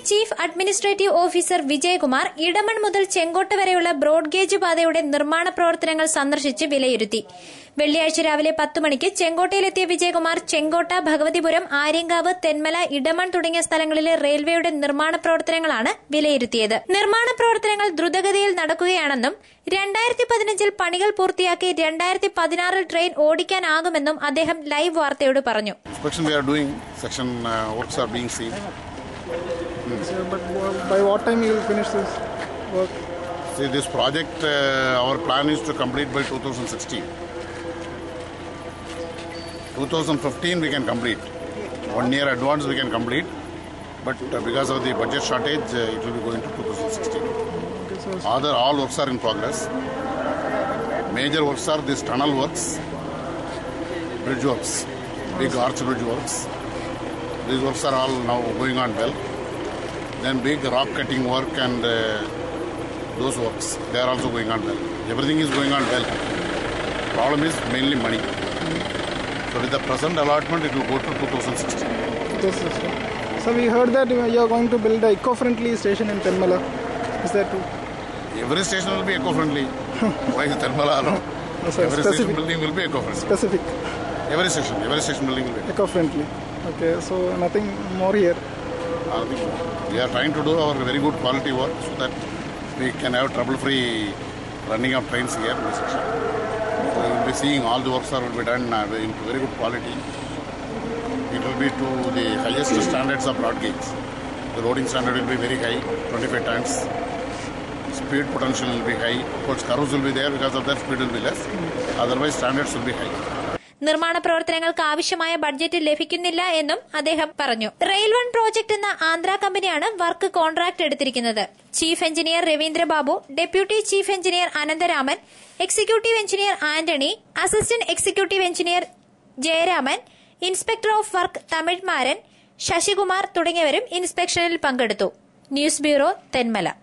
Chief administrative officer Vijayakumar Edamon മുതൽ ചെങ്കോട്ട വരെയുള്ള broad gauge പാതയുടെ നിർമ്മാണ പ്രവർത്തനങ്ങൾ സന്ദർശിച്ച് വിലയിരുത്തി. വെള്ളിയാഴ്ച രാവിലെ 10 മണിക്ക് ചെങ്കോട്ടയിലെത്തിയ വിജയകുമാർ ചെങ്കോട്ട, ഭഗവതിപുരം, ആര്യങ്കാവ്, തെന്മല, ഇടമൺ തുടങ്ങിയ സ്ഥലങ്ങളിലെ റെയിൽവേയുടെ നിർമ്മാണ പ്രവർത്തനങ്ങളാണ് വിലയിരുത്തിയത്. നിർമ്മാണ പ്രവർത്തനങ്ങൾ ദ്രുതഗതിയിൽ നടക്കുകയാണെന്നും 2015 പണികൾ പൂർത്തിയാക്കി 2016 ട്രെയിൻ ഓടിക്കാനാകുമെന്നും അദ്ദേഹം ലൈവ് വാർത്തയോട് പറഞ്ഞു. But by what time you will finish this work? See, this project, our plan is to complete by 2016. 2015 we can complete. 1 year advance we can complete. But because of the budget shortage, it will be going to 2016. Okay, so All works are in progress. Major works are these tunnel works, bridge works, big arch bridge works. These works are all now going on well. Then big rock cutting work and those works, they are also going on well. Everything is going on well. Problem is mainly money. So with the present allotment, it will go to 2016. So we heard that you are going to build an eco-friendly station in Tenmala. Is that true? Every station will be eco-friendly. Why is Tenmala alone? No, sir, every station building will be eco-friendly. Specific. Every station building will be Eco-friendly. Okay, so nothing more here. We are trying to do our very good quality work so that we can have trouble-free running of trains here in this section. So you will be seeing all the works will be done in very good quality. It will be to the highest standards of broad gauge. The loading standard will be very high, 25 tons. Speed potential will be high. Of course, curves will be there, because of that speed will be less. Otherwise, standards will be high. നിർമ്മാണ പ്രവർത്തനങ്ങൾക്ക് ആവശ്യമായ budget ലഭിക്കുന്നില്ല എന്നും അദ്ദേഹം പറഞ്ഞു. Rail 1 project എന്ന ആന്ധ്ര കമ്പനിയാണ് work contract എടുത്തിരിക്കുന്നത്. Chief engineer Raveendrababu, deputy chief engineer Anantharaman, executive engineer Antony, assistant executive engineer Jayaraman, inspector of work Thamizhmaran, Sasikumar തുടങ്ങിയവരും ഇൻസ്പെക്ഷനിൽ പങ്കെടുത്തു. News bureau, Thenmala.